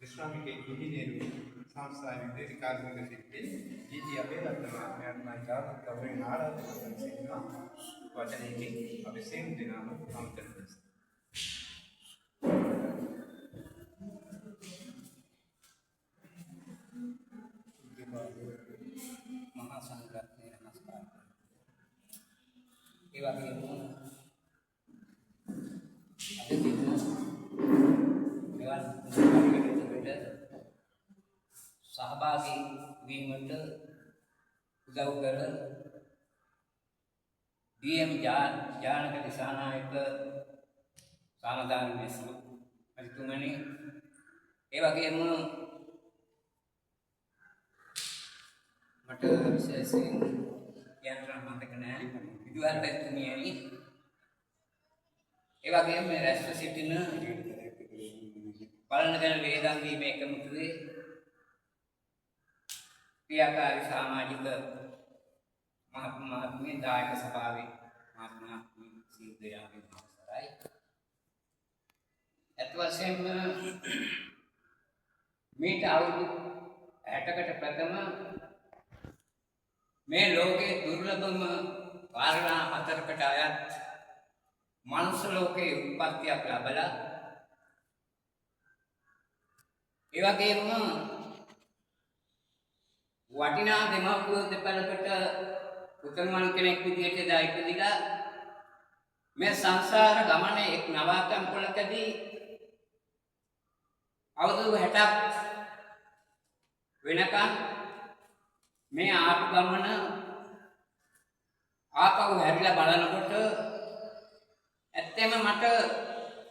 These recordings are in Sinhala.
ශ්‍රාමික ඉංජිනේරු සංස්ථාවේ විද්‍යාර්ථී කාර්මික ශිල්පී ජී.ජී. අබේරත්න මහත්මයාට ගෞරවයෙන් ආරාධනා කරන සිටිනවා. වචනයකින් අපි සියලු දෙනාම ආමන්ත්‍රණය කරමු. මහා සංඝරත්නය නමස්කාර. ඒ වගේම අද දින මෙවන් කාර්යයකට සහභාගී වීමට උදව් කර ඩී.එම්. ජානක දිසානායක සාමදාන මිනිස්සු අතිතුමනි, ඒ වගේම මට විශේෂයෙන් කියන්න මතක නැහැ විදුහල්පතිතුමියනි, ඒ වගේම මේ රැස්ව සිටින බලනගෙන වේදන් දීමේ එකමුතුවේ ක්‍රියාකාරී සමාජික මහත්මයාගේ දායක සභාවේ මහත්මයා සියලු දෙනාගේ නමස්කාරයි. අත් වශයෙන්ම මේට අවුරුදු 60කට ප්‍රථම මේ ලෝකයේ දුර්ලභම කාරණා 4කට අයත් මනුෂ්‍ය ලෝකයේ උත්පත්තියක් ලැබලා, ඒ වගේම වටිනා දෙමව්පියෝ දෙපළකට උතුම්මන් කෙනෙක් විදිහට ඉපදිලා මේ සංසාර ගමනේ එක් නවාතම් පොලකදී අවුරුදු 60ක් වෙනකන් මේ ආපු ගමන ආපහු හැරිලා බලනකොට ඇත්තෙම මට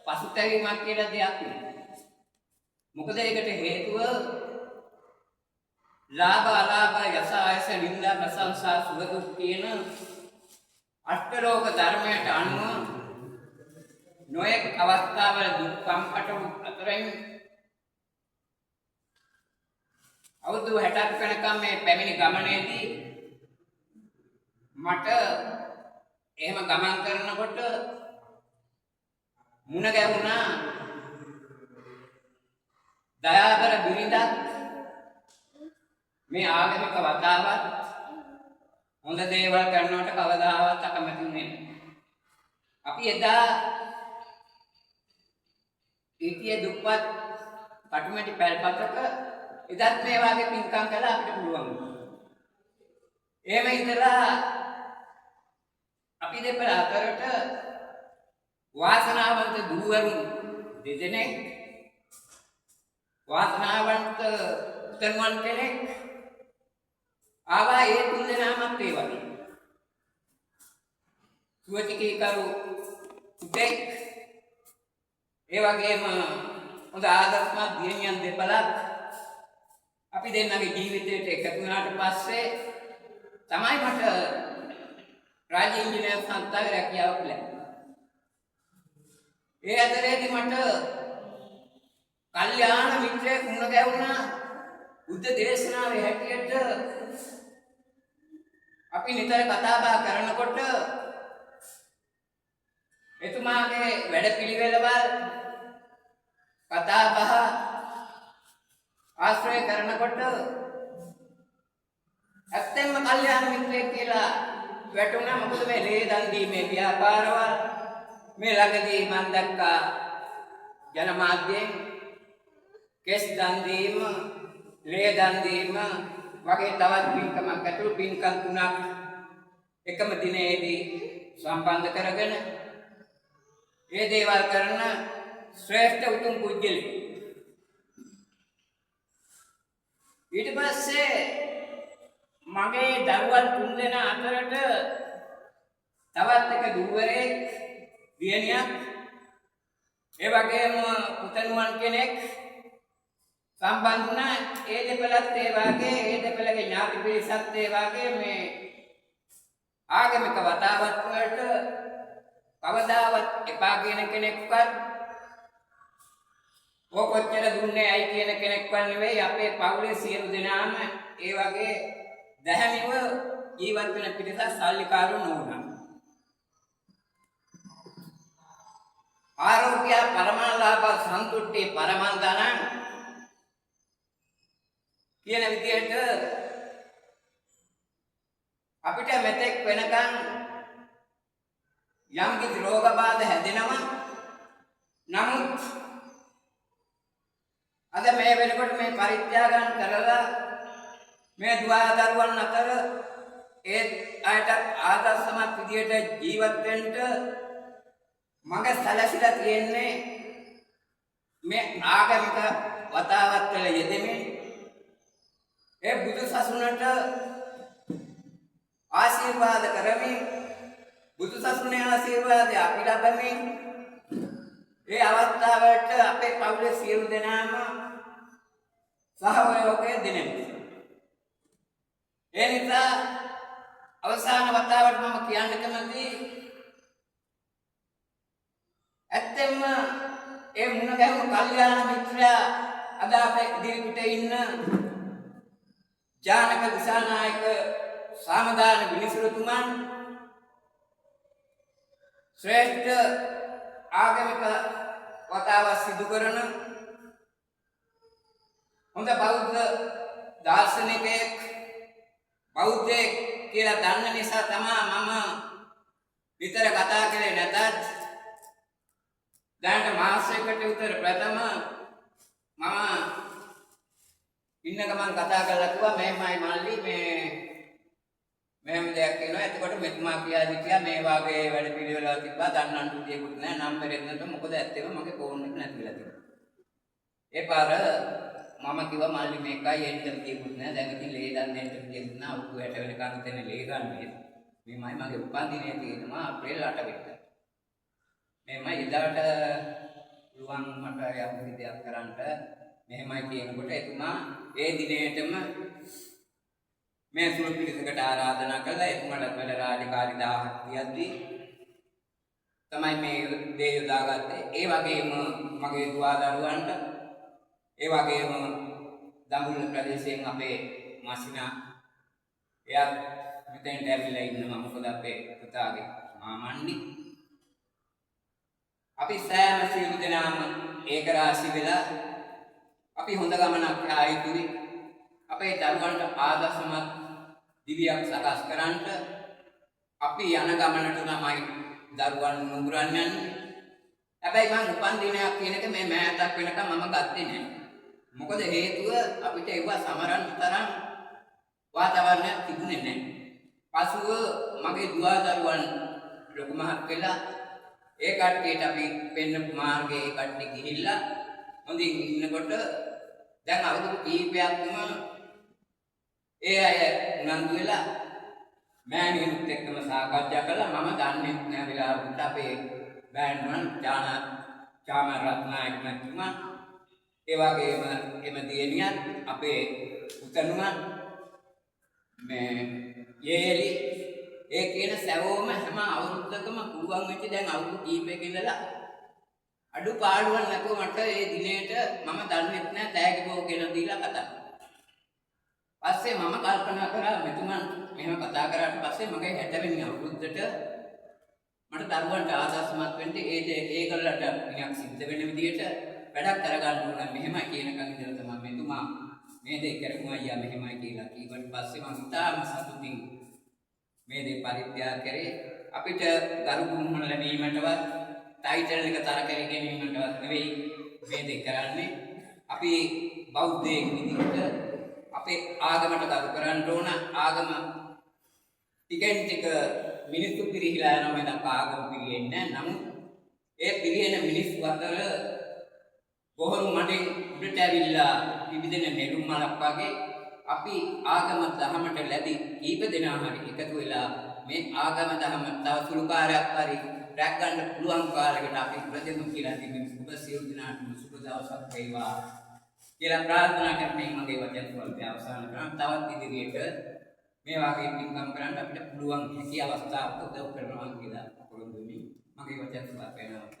පසුතැවීමක් කියලා දෙයක් නෑ. මොකද ඒකට හේතුව ලාභ අලාභ යස ආයස නින්දා ප්‍රශංසා සුඛ දුක් කියන අෂ්ටලෝක ධර්මයට අනුව නොයෙක් අවස්ථාවල දුක් කම්කටොළු අතරින් අවුරුදු 60ක් වෙනකම් මේ පැමිණි ගමනේදී මට එහෙම ගමන් කරනකොට මුණ ගැහුණා දයාබර බිරිඳක් මේ ආගමික වතාවත් හොඳ දේවල් කරනවට කවදාවත් අකමැතිුනේ නැහැ. අපි එදා ඊටිය දුප්පත් කටුමැටි පැල්පතක එදත් මේ වගේ පින්කම් කළා අපිට පුළුවන්. එහෙම ඉඳලා අපි දෙපළ අතරට වාසනාවන්ත දුවරුන් දෙදෙනෙක්, වාසනාවන්ත උතුම්මන් කෙනෙක් ආවා. ඒ තුන් දෙනාමත් ඒ වගේ සුවතිකී කරු දෙක්, ඒ වගේම හොඳ ආදර්ශමත් දියණියන් දෙපළක් අපි දෙන්නගේ ජීවිතයට එකතු වුණාට පස්සේ තමයි මට රාජ්‍ය ඉංජිනේරු සංස්ථාවේ රැකියාවක් ලැබුණා. ඒ අතරේදී මට කල්යාණ මිත්‍රයෙක් මුණ ගැහුණා. බුද්ධ දේශනාවේ හැටියට අපි නිතර කතා බහ කරනකොට එතුමාගේ වැඩපිළිවෙළවල් කතා බහ ආශ්‍රය කරනකොට ඇත්තෙන්ම කල්යාණ මිත්‍රයෙක් කියලා වැටුණා. මොකද මේ ලේ දන් දීමේ ව්‍යාපාරවල් මේ ළඟදී මම දැක්කා ජනමාධ්‍යයෙන් කෙස් දන් දීම, ලේ දන් දීම වගේ තවත් පින්කමක් ඇතුළු පින්කම් 3ක් එකම දිනේදී සම්බන්ධ කරගෙන ඒ දේවල් කරන ශ්‍රේෂ්ඨ උතුම් පුජ්‍යලෙක්. ඊට පස්සේ මගේ දරුවන් 3 දෙනා අතරට තවත් එක දුවරෙක්, දියණියක්, ඒ වගේම පුතණුවන් කෙනෙක් සම්බන්ධ වුණා. ඒ දෙපළත් ඒ වගේ, ඒ දෙපළගේ ඥාති පිරිසත් ඒ වගේ මේ ආගමික වතාවත් වලට කවදාවත් එපා කියන කෙනෙක්වත් කොච්චර දුන්නේ ඇයි කියන කෙනෙක්වත් නෙවෙයි. අපේ පවුලේ සියලු දෙනාම ඒ වගේ දැහැමිව ජීවත් වෙන පිරිසක් සල්ලිකාරු නොවුණා. ආරෝග්‍ය පරමාලාභ සන්තුට්ටි පරමන්දනං කියන විදිහට අපිට මෙතෙක් වෙනකන් යම් කිසි රෝග බාධා හැදෙනවා. නමුත් අද මේ වෙනකොට මේ පරිත්‍යාගයන් කරලා මේ දුවා දරුවන් අතර ඒ අයට ආදර්ශමත් විදියට ජීවත් වෙන්න මඟ සැලසිලා තියෙන්නේ මේ ආගමික වතාවත් වල යෙදෙමින් ඒ බුදු සසුනට ආශිර්වාද කරමින් බුදු සසුනේ ආශිර්වාදය අපි ලබමින් ඒ අවස්ථාවට අපේ පවුලේ සියලු දෙනාම සහයෝගය දෙනෙමු. ඒ නිසා අවසාන වතාවට මම කියන්න කැමති ඇත්තෙන්ම ඒ මුණ ගැහුණු කල්යාණ මිත්‍රයා අද අපේ ඉදිරිපිට ඉන්න ජානක දිසානායක සාමදාන විනිසුරුතුමන් ශ්‍රේෂ්ඨ ආගමික වතාව සිදු කරන හොඳ බෞද්ධ දාර්ශනිකයෙක් බෞද්ධයෙක් කියලා දන්න නිසා තමයි මම විතර කතා කරේ නැතත් දැනට මාසයකට විතර ප්‍රථම මම ඉන්න ගමන් කතා කරලා කිව්වා මෙහෙමයි මල්ලි මෙහෙම දෙයක් කියනවා. එතකොට මෙතුමා කියා හිටියා මේ වාගේ වැඩ පිළිවෙලක් තිබ්බා දන්නන්න දෙයක්වත් නැහැ. නම්බර් එක දෙන්නට මොකද ඇත්තම මගේ ෆෝන් එක නැතිලා තිබුණා. ඒ පාර මම කිව්වා මල්ලි මේකයි එන්න දෙයක්වත් නැහැ. දැන් ඉතින් ලේ දන් දෙන්න දෙයක් නෑ. උඩු 60 වෙනකන් තැන ලේ ගන්නේ. මේමයි මගේ උපන්දිනය තියෙනවා අප්‍රේල් 8 වෙනිදා. මේමයි එදාට පුළුවන් මට යම් දෙයක් කරන්න මෙහෙමයි කියනකොට එතුමා ඒ දිනේටම මේ සුළු පිළිසකට ආරාධනා කළා. එතුමාට වැඩ රාජකාරී 1000ක් තියද්දී තමයි මේ දේ යොදාගත්තේ. ඒ වගේම මගේ දුවා දරුවන්ට ඒ වගේම දඹුල්ල ප්‍රදේශයෙන් අපේ මාසිනා එයා මෙතෙන්ට ඇවිල්ලා ඉන්නවා. මොකද අපේ පුතාගේ මාමණ්ඩි අපි සෑම සියලු දෙනාම ඒක රාශි වෙලා අපි හොඳ ගමනක් ආයුතුයි. අපේ දරුවන්ට ආදර්ශමත් දිවියක් සකස් කරන්නට අපි යන ගමනට තමයි දරුවන් නුඹුරන් යන්නේ. හැබැයි මම උපන් දිනයක් කියන එක මේ මෑතක් වෙනකම් මම ගත්තේ නැහැ. මොකද හේතුව අපිට ඒව සමරන්න තරම් වාතාවරණයක් තිබුණේ නැහැ. පසුව මගේ දුවා දරුවන් ලොකු මහත් වෙලා ඒ කට්ටියට අපි පෙන්න මාර්ගයේ ඒ කට්ටිය ගිහිල්ලා හොඳින් ඉන්නකොට දැන් අවුරුදු කීපයක්ම ඒ අය උනන්දු වෙලා මෑණියුත් එක්කම සාකච්ඡා කළා. මම දන්නේ නැහැ වෙලාවට අපේ බෑන්ඩ්මන් චාම රත්නායක මහත්මයා ඒ වගේම එම දියණියත් අපේ උතනුමන් මේ යේලි ඒ කියන සැවොම හැම අවුරුද්දකම පුළුවන් වෙච්ච දැන් අවුරුදු කීපයක ඉඳලා අඩුපාඩුවක් නැතුව මට ඒ දිනේට මම දන්නේ නැහැ තෑගි බෝ කියලා දීලා කතා. පස්සේ මම කල්පනා කරා මෙතුමන් මෙහෙම කතා කරාට පස්සේ මගේ 60 වෙනි අවුරුද්දට මට දරුවන්ට ආදර්ශමත් වෙන්න ඒගොල්ලන්ට නිකන් සිද්ධ වෙන විදියට වැඩක් කරගන්න ඕන. මෙහෙමයි කියනකන් ඉඳලා තමයි මෙතුමා මේ දේ කරගුවා අයියා මෙහෙමයි කියලා කීවට පස්සේ මම ඉතාම සතුටින් මේ දේ පරිත්‍යාග කරේ. අපිට ගරු බුහුමන ලැබීමටවත් ටයිටල් එක තර කර ගැනීමටවත් නෙවෙයි මේ දේ කරන්නේ. අපි බෞද්ධයෙක් විදිහට අපේ ආගමට ගරු කරන්න ඕන. ආගම ටිකෙන් ටික මිනිස්සු පිරිහිලා යනවා. මම ආගම පිරිහෙන්නේ නැහැ. නමුත් ඒ පිරිහෙන මිනිස්සු අතර බොහොම මඩෙන් උඩට ඇවිල්ලා විවිධ නෙළුම් මලක් වගේ අපි ආගම දහමට ලැබි කීප දෙනා හරි එකතු වෙලා මේ ආගම දහම තව සුළු කාර්යයක් හරි රැක් ගන්න පුළුවන් කාලයකට අපි ප්‍රතිමු කියලා තිබෙන සුබ සියලු දිනාටම සුබ දවසක් වේවා කියලා ප්‍රාර්ථනා කරමින් මගේ වචන වලට අවසන් කරනවා. තවත් ඉදිරියට මේ වගේ පින්කම් කරන්න අපිට පුළුවන් හැකි අවස්ථාවක් උදව් කරනවා කියලා පොරොන්දු වෙමි. මගේ වචන සුබ වෙනවා.